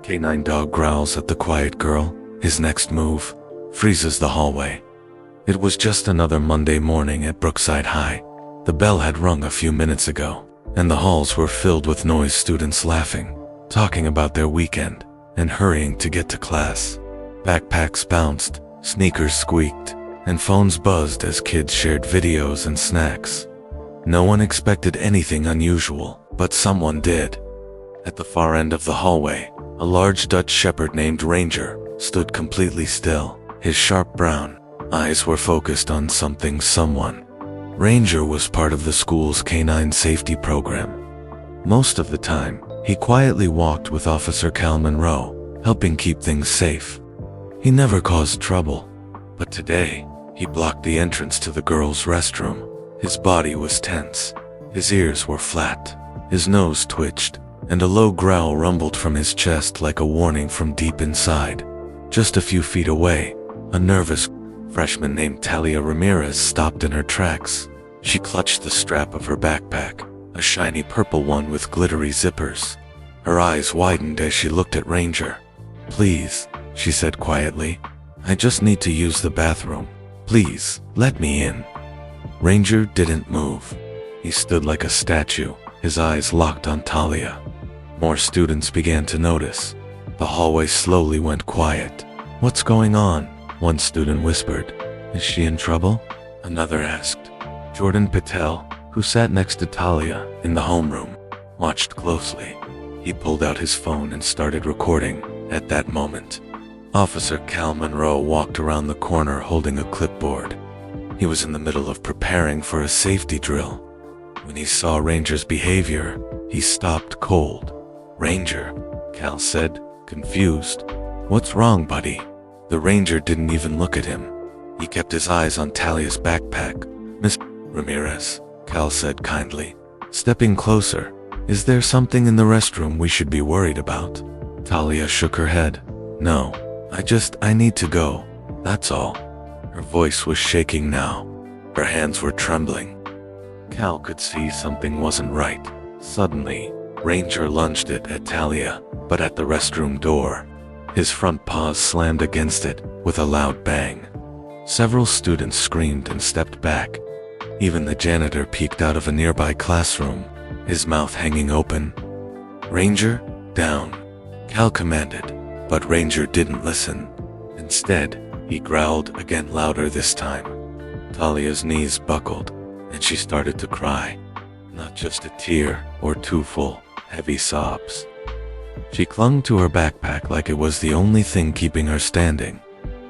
Canine dog growls at the quiet girl. His next move freezes the hallway. It was just another Monday morning at Brookside High. The bell had rung a few minutes ago, and the halls were filled with noise, students laughing, talking about their weekend, and hurrying to get to class. Backpacks bounced, sneakers squeaked, and phones buzzed as kids shared videos and snacks. No one expected anything unusual, but someone did. At the far end of the hallway, a large Dutch shepherd named Ranger stood completely still. His sharp brown eyes were focused on someone. Ranger was part of the school's canine safety program. Most of the time, he quietly walked with Officer Cal Monroe, helping keep things safe. He never caused trouble, but today, he blocked the entrance to the girls' restroom. His body was tense, his ears were flat, his nose twitched, and a low growl rumbled from his chest like a warning from deep inside. Just a few feet away, a nervous freshman named Talia Ramirez stopped in her tracks. She clutched the strap of her backpack, a shiny purple one with glittery zippers. Her eyes widened as she looked at Ranger. "Please," she said quietly, "I just need to use the bathroom. Please, let me in." Ranger didn't move. He stood like a statue, his eyes locked on Talia. More students began to notice. The hallway slowly went quiet. "What's going on?" one student whispered. "Is she in trouble?" another asked. Jordan Patel, who sat next to Talia in the homeroom, watched closely. He pulled out his phone and started recording. At that moment, Officer Cal Monroe walked around the corner holding a clipboard. He was in the middle of preparing for a safety drill. When he saw Ranger's behavior, he stopped cold. "Ranger," Cal said, confused. "What's wrong, buddy?" The Ranger didn't even look at him. He kept his eyes on Talia's backpack. "Miss Ramirez," Cal said kindly, stepping closer, "is there something in the restroom we should be worried about?" Talia shook her head. "No, I need to go, that's all." Her voice was shaking now. Her hands were trembling. Cal could see something wasn't right. Suddenly, Ranger lunged it at Talia, but at the restroom door. His front paws slammed against it with a loud bang. Several students screamed and stepped back. Even the janitor peeked out of a nearby classroom, his mouth hanging open. "Ranger, down," Cal commanded, but Ranger didn't listen. Instead, he growled again, louder this time. Talia's knees buckled, and she started to cry. Not just a tear or two full, heavy sobs. She clung to her backpack like it was the only thing keeping her standing.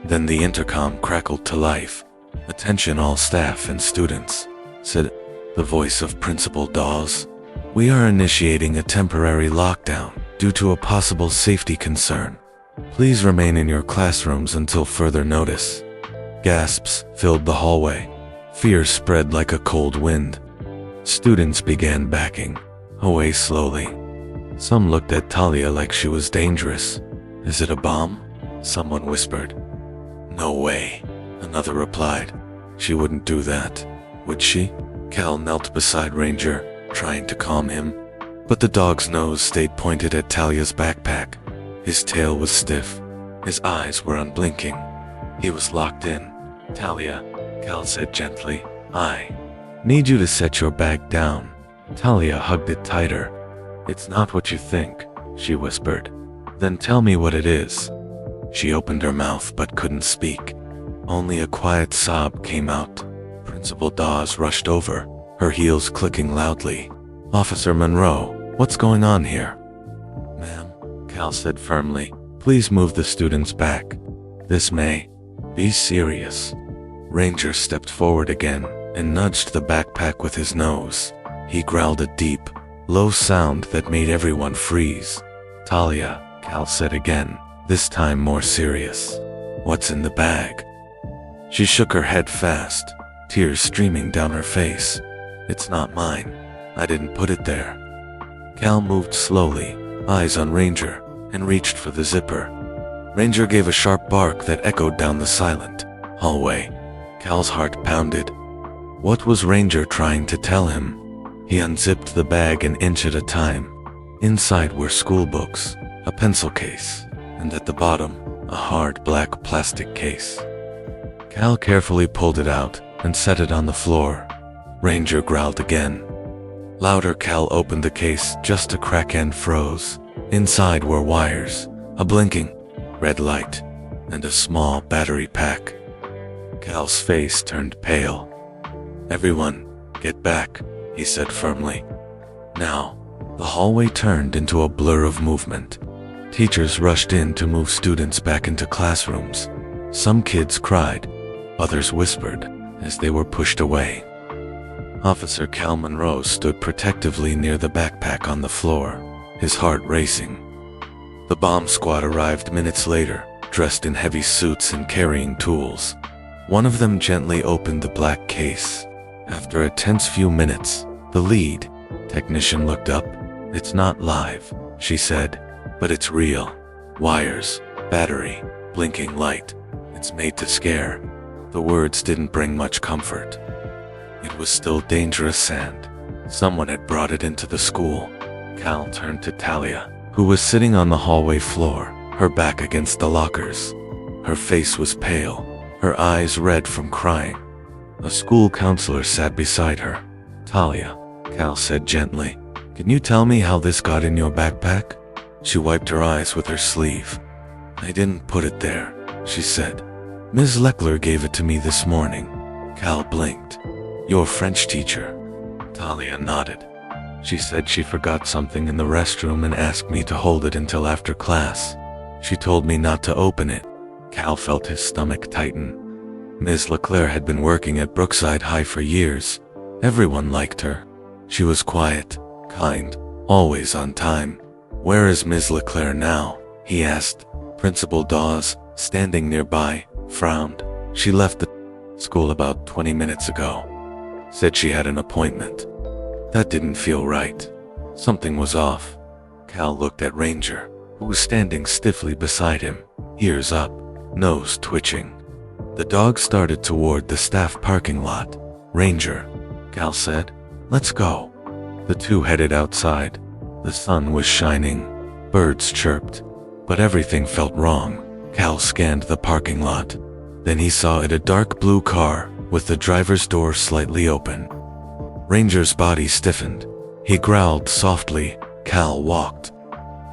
Then the intercom crackled to life. "Attention all staff and students," said the voice of Principal Dawes. "We are initiating a temporary lockdown due to a possible safety concern. Please remain in your classrooms until further notice." Gasps filled the hallway. Fear spread like a cold wind. Students began backing away slowly. Some looked at Talia like she was dangerous. "Is it a bomb?" someone whispered. "No way," another replied. "She wouldn't do that, would she?" Cal knelt beside Ranger, trying to calm him. But the dog's nose stayed pointed at Talia's backpack. His tail was stiff. His eyes were unblinking. He was locked in. "Talia," Cal said gently, "I need you to set your bag down." Talia hugged it tighter. "It's not what you think," she whispered. "Then tell me what it is." She opened her mouth but couldn't speak. Only a quiet sob came out. Principal Dawes rushed over, her heels clicking loudly. "Officer Monroe, what's going on here?" "Ma'am," Cal said firmly, "please move the students back. This may be serious." Ranger stepped forward again and nudged the backpack with his nose. He growled a deep, low sound that made everyone freeze. "Talia," Cal said again, this time more serious. "What's in the bag?" She shook her head fast, tears streaming down her face. "It's not mine. I didn't put it there." Cal moved slowly, eyes on Ranger, and reached for the zipper. Ranger gave a sharp bark that echoed down the silent hallway. Cal's heart pounded. What was Ranger trying to tell him? He unzipped the bag an inch at a time. Inside were school books, a pencil case, and at the bottom, a hard black plastic case. Cal carefully pulled it out and set it on the floor. Ranger growled again. Louder. Cal opened the case just a crack and froze. Inside were wires, a blinking red light, and a small battery pack. Cal's face turned pale. "Everyone, get back," he said firmly. Now, the hallway turned into a blur of movement. Teachers rushed in to move students back into classrooms. Some kids cried, others whispered as they were pushed away. Officer Cal Monroe stood protectively near the backpack on the floor, his heart racing. The bomb squad arrived minutes later, dressed in heavy suits and carrying tools. One of them gently opened the black case. After a tense few minutes, the lead technician looked up. "It's not live," she said, "but it's real. Wires, battery, blinking light. It's made to scare." The words didn't bring much comfort. It was still dangerous and someone had brought it into the school. Cal turned to Talia, who was sitting on the hallway floor, her back against the lockers. Her face was pale, her eyes red from crying. A school counselor sat beside her. "Talia," Cal said gently, "can you tell me how this got in your backpack?" She wiped her eyes with her sleeve. "I didn't put it there," she said. "Ms. Leckler gave it to me this morning." Cal blinked. "Your French teacher?" Talia nodded. "She said she forgot something in the restroom and asked me to hold it until after class. She told me not to open it." Cal felt his stomach tighten. Ms. Leclerc had been working at Brookside High for years. Everyone liked her. She was quiet, kind, always on time. "Where is Ms. Leclerc now?" he asked. Principal Dawes, standing nearby, frowned. "She left the school about 20 minutes ago. Said she had an appointment." That didn't feel right. Something was off. Cal looked at Ranger, who was standing stiffly beside him, ears up, nose twitching. The dog started toward the staff parking lot. "Ranger," Cal said, "let's go." The two headed outside. The sun was shining. Birds chirped. But everything felt wrong. Cal scanned the parking lot. Then he saw it a dark blue car with the driver's door slightly open. Ranger's body stiffened. He growled softly. Cal walked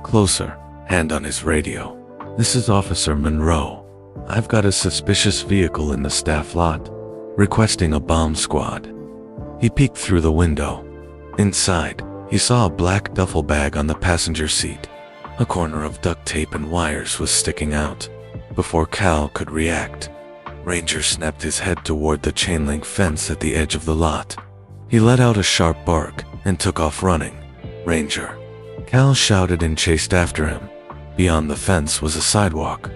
closer, hand on his radio. "This is Officer Monroe. I've got a suspicious vehicle in the staff lot, requesting a bomb squad." He peeked through the window. Inside, he saw a black duffel bag on the passenger seat. A corner of duct tape and wires was sticking out. Before Cal could react, Ranger snapped his head toward the chain-link fence at the edge of the lot. He let out a sharp bark and took off running. "Ranger!" Cal shouted and chased after him. Beyond the fence was a sidewalk.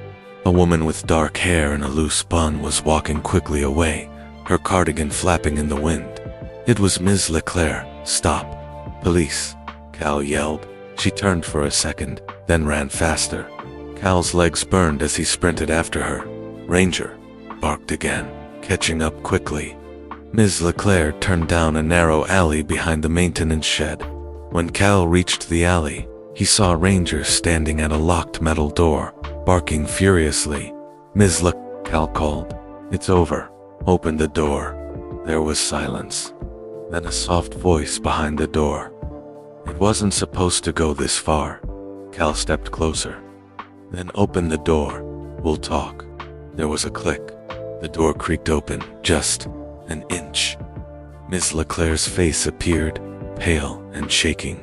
A woman with dark hair and a loose bun was walking quickly away, her cardigan flapping in the wind. It was Ms. Leclerc. "Stop! Police!" Cal yelled. She turned for a second, then ran faster. Cal's legs burned as he sprinted after her. "Ranger!" barked again, catching up quickly. Ms. Leclerc turned down a narrow alley behind the maintenance shed. When Cal reached the alley, he saw Ranger standing at a locked metal door, barking furiously. "Ms. Cal called. "It's over. Open the door." There was silence. Then a soft voice behind the door. "It wasn't supposed to go this far." Cal stepped closer. "Then open the door. We'll talk." There was a click. The door creaked open, just an inch. Ms. Leclerc's face appeared, pale and shaking.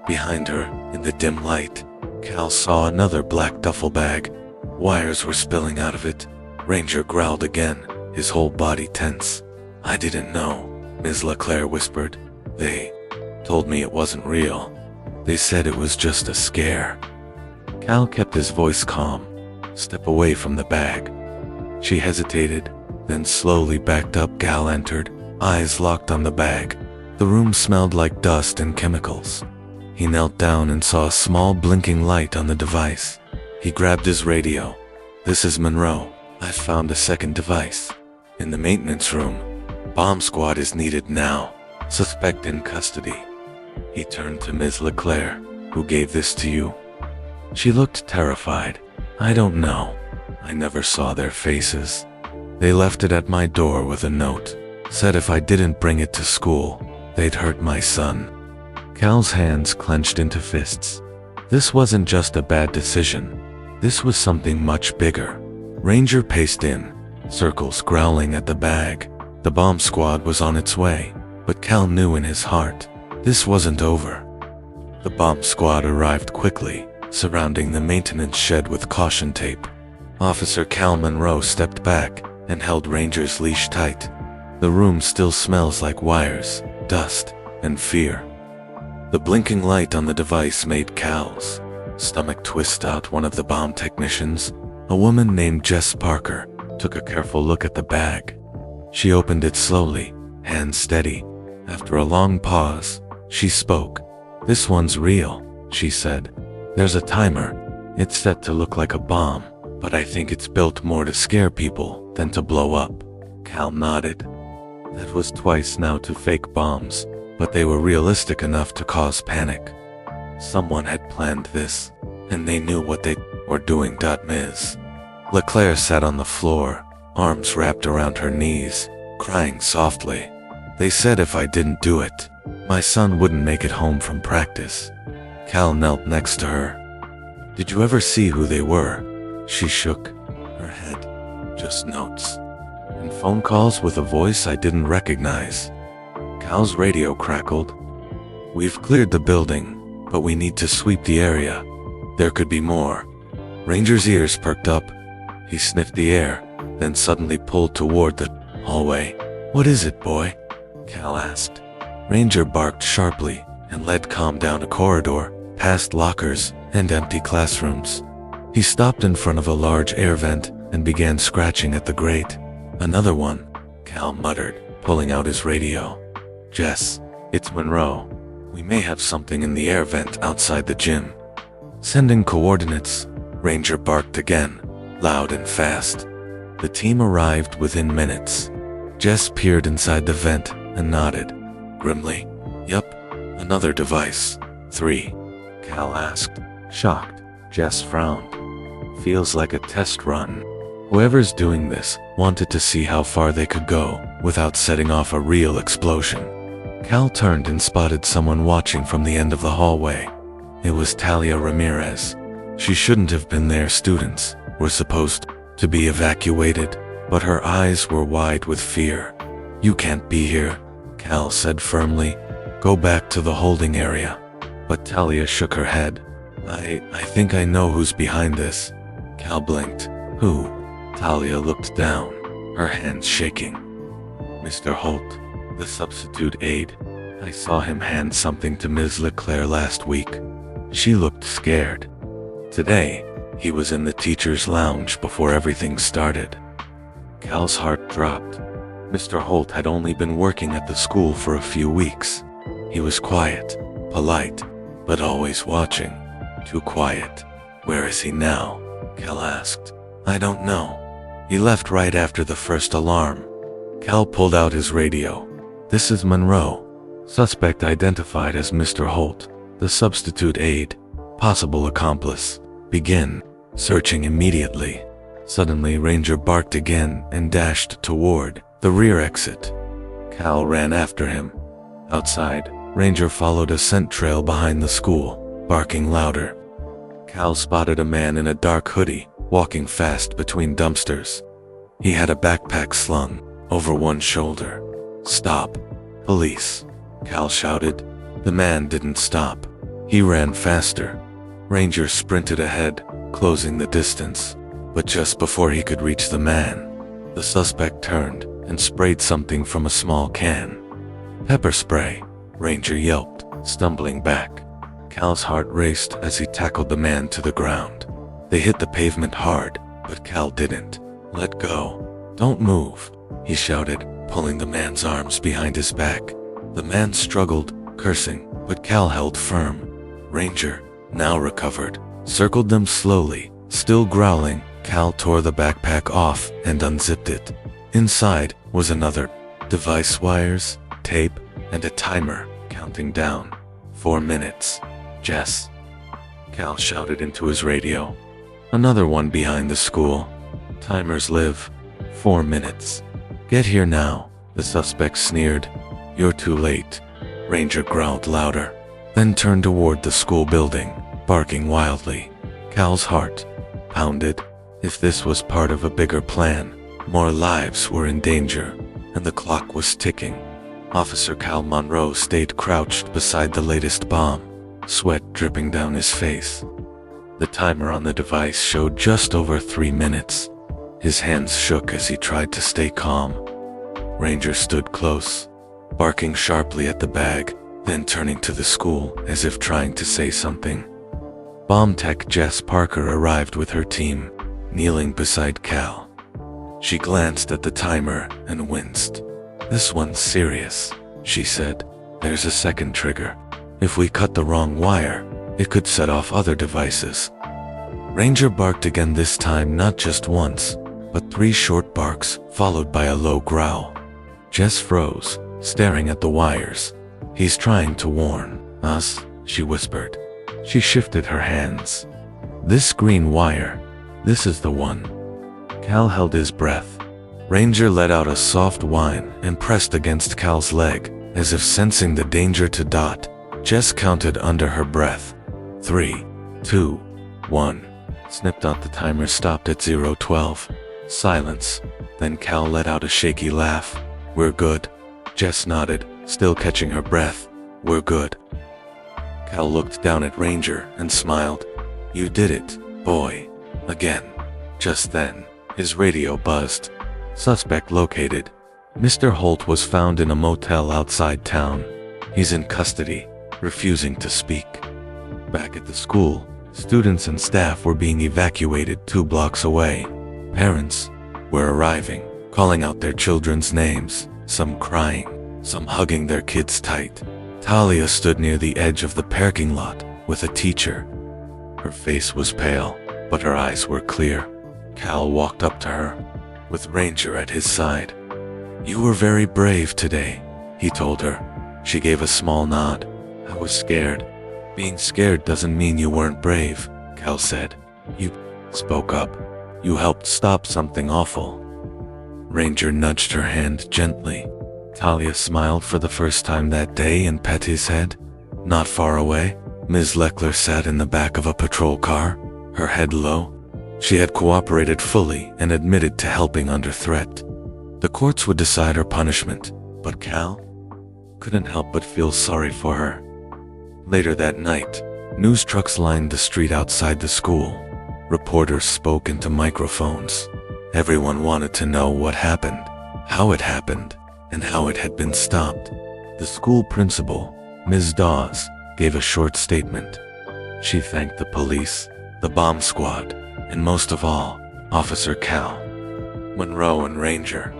Behind her, in the dim light, Cal saw another black duffel bag. Wires were spilling out of it. Ranger growled again, his whole body tense. "I didn't know," Ms. Leclerc whispered. "They told me it wasn't real. They said it was just a scare." Cal kept his voice calm. "Step away from the bag." She hesitated, then slowly backed up. Cal entered, eyes locked on the bag. The room smelled like dust and chemicals. He knelt down and saw a small blinking light on the device. He grabbed his radio. "This is Monroe. I've found a second device. In the maintenance room. Bomb squad is needed now. Suspect in custody." He turned to Ms. Leclerc. "Who gave this to you?" She looked terrified. I don't know. I never saw their faces. They left it at my door with a note. Said if I didn't bring it to school, they'd hurt my son. Cal's hands clenched into fists. This wasn't just a bad decision. This was something much bigger. Ranger paced in, circles growling at the bag. The bomb squad was on its way, but Cal knew in his heart, this wasn't over. The bomb squad arrived quickly, surrounding the maintenance shed with caution tape. Officer Cal Monroe stepped back and held Ranger's leash tight. The room still smells like wires, dust, and fear. The blinking light on the device made Cal's stomach twist out. One of the bomb technicians, a woman named Jess Parker, took a careful look at the bag. She opened it slowly, hands steady. After a long pause, she spoke. "This one's real," she said. "There's a timer. It's set to look like a bomb, but I think it's built more to scare people than to blow up." Cal nodded. That was twice now to fake bombs, but they were realistic enough to cause panic. Someone had planned this, and they knew what they were doing. Ms. LeClaire sat on the floor, arms wrapped around her knees, crying softly. "They said if I didn't do it, my son wouldn't make it home from practice." Cal knelt next to her. "Did you ever see who they were?" She shook her head. "Just notes. And phone calls with a voice I didn't recognize." Cal's radio crackled. "We've cleared the building, but we need to sweep the area. There could be more." Ranger's ears perked up. He sniffed the air, then suddenly pulled toward the hallway. "What is it, boy?" Cal asked. Ranger barked sharply and led Calm down a corridor, past lockers and empty classrooms. He stopped in front of a large air vent and began scratching at the grate. "Another one," Cal muttered, pulling out his radio. "Jess, it's Monroe. We may have something in the air vent outside the gym." "Sending coordinates," Ranger barked again, loud and fast. The team arrived within minutes. Jess peered inside the vent and nodded. Grimly, "Yup, another device. 3. Cal asked, shocked. Jess frowned. "Feels like a test run." Whoever's doing this wanted to see how far they could go without setting off a real explosion. Cal turned and spotted someone watching from the end of the hallway. It was Talia Ramirez. She shouldn't have been there. Students were supposed to be evacuated, but her eyes were wide with fear. "You can't be here," Cal said firmly. "Go back to the holding area." But Talia shook her head. I think I know who's behind this." Cal blinked. "Who?" Talia looked down, her hands shaking. "Mr. Holt, the substitute aide. I saw him hand something to Ms. LeClaire last week." She looked scared. Today, he was in the teacher's lounge before everything started. Cal's heart dropped. Mr. Holt had only been working at the school for a few weeks. He was quiet, polite, but always watching. Too quiet. "Where is he now?" Cal asked. "I don't know. He left right after the first alarm." Cal pulled out his radio. "This is Monroe. Suspect identified as Mr. Holt, the substitute aide. Possible accomplice. Begin searching immediately." Suddenly, Ranger barked again and dashed toward the rear exit. Cal ran after him. Outside, Ranger followed a scent trail behind the school, barking louder. Cal spotted a man in a dark hoodie, walking fast between dumpsters. He had a backpack slung over one shoulder. "Stop! Police!" Cal shouted. The man didn't stop. He ran faster. Ranger sprinted ahead, closing the distance. But just before he could reach the man, the suspect turned and sprayed something from a small can. "Pepper spray," Ranger yelped, stumbling back. Cal's heart raced as he tackled the man to the ground. They hit the pavement hard, but Cal didn't. "Let go. Don't move," he shouted, pulling the man's arms behind his back. The man struggled, cursing, but Cal held firm. Ranger, now recovered, circled them slowly. Still growling, Cal tore the backpack off and unzipped it. Inside was another device, wires, tape, and a timer counting down. 4 minutes. "Jess." Cal shouted into his radio. Another one behind the school. Timers live. 4 minutes. Get here now, the suspect sneered. You're too late. Ranger growled louder, then turned toward the school building, barking wildly. Cal's heart pounded. If this was part of a bigger plan, more lives were in danger, and the clock was ticking. Officer Cal Monroe stayed crouched beside the latest bomb, sweat dripping down his face. The timer on the device showed just over 3 minutes. His hands shook as he tried to stay calm. Ranger stood close, barking sharply at the bag, then turning to the school as if trying to say something. Bomb Tech Jess Parker arrived with her team, kneeling beside Cal. She glanced at the timer and winced. This one's serious, she said. There's a second trigger. If we cut the wrong wire, it could set off other devices. Ranger barked again, this time not just once, but 3 short barks, followed by a low growl. Jess froze, staring at the wires. He's trying to warn us, she whispered. She shifted her hands. This green wire, this is the one. Cal held his breath. Ranger let out a soft whine and pressed against Cal's leg, as if sensing the danger to Dot. Jess counted under her breath. 3, 2, 1. Snipped out. The timer stopped at 0:12. Silence. Then Cal let out a shaky laugh. We're good. Jess nodded, still catching her breath. We're good. Cal looked down at Ranger and smiled. You did it, boy. Again. Just then, his radio buzzed. Suspect located. Mr. Holt was found in a motel outside town. He's in custody, refusing to speak. Back at the school, students and staff were being evacuated 2 blocks away. Parents were arriving, calling out their children's names, some crying, some hugging their kids tight. Talia stood near the edge of the parking lot with a teacher. Her face was pale, but her eyes were clear. Cal walked up to her, with Ranger at his side. You were very brave today, he told her. She gave a small nod. I was scared. Being scared doesn't mean you weren't brave, Cal said. You spoke up. You helped stop something awful. Ranger nudged her hand gently. Talia smiled for the first time that day and pet his head. Not far away, Ms. Leckler sat in the back of a patrol car, her head low. She had cooperated fully and admitted to helping under threat. The courts would decide her punishment, but Cal couldn't help but feel sorry for her. Later that night, news trucks lined the street outside the school. Reporters spoke into microphones. Everyone wanted to know what happened, how it happened, and how it had been stopped. The school principal, Ms. Dawes, gave a short statement. She thanked the police, the bomb squad, and most of all, Officer Cal Monroe and Ranger.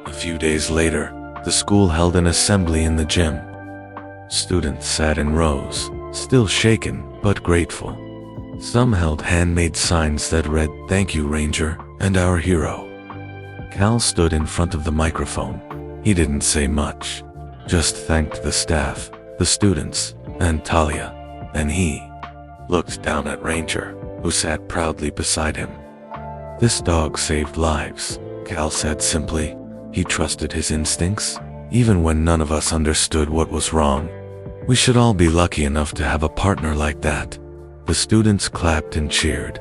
A few days later, the school held an assembly in the gym. Students sat in rows, still shaken but grateful. Some held handmade signs that read, "Thank you, Ranger, and our hero." Cal stood in front of the microphone. He didn't say much, just thanked the staff, the students, and Talia. Then he looked down at Ranger, who sat proudly beside him. This dog saved lives, Cal said simply. He trusted his instincts, even when none of us understood what was wrong. We should all be lucky enough to have a partner like that. The students clapped and cheered.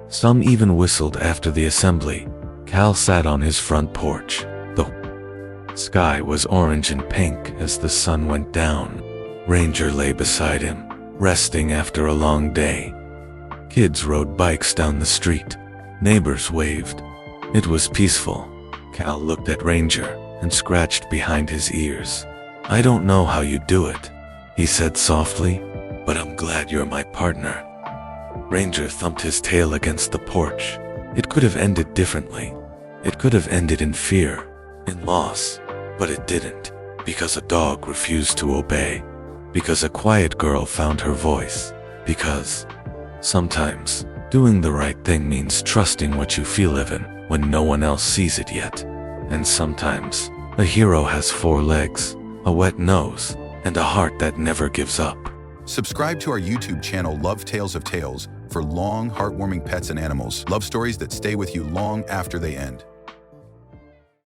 Some even whistled after the assembly. Cal sat on his front porch. The sky was orange and pink as the sun went down. Ranger lay beside him, resting after a long day. Kids rode bikes down the street. Neighbors waved. It was peaceful. Cal looked at Ranger and scratched behind his ears. I don't know how you do it, he said softly, but I'm glad you're my partner. Ranger thumped his tail against the porch. It could have ended differently. It could have ended in fear, in loss, but it didn't, because a dog refused to obey, because a quiet girl found her voice, because sometimes doing the right thing means trusting what you feel even when no one else sees it yet. And sometimes a hero has 4 legs, a wet nose, and a heart that never gives up. Subscribe to our YouTube channel Love Tales of Tales for long, heartwarming pets and animals, love stories that stay with you long after they end.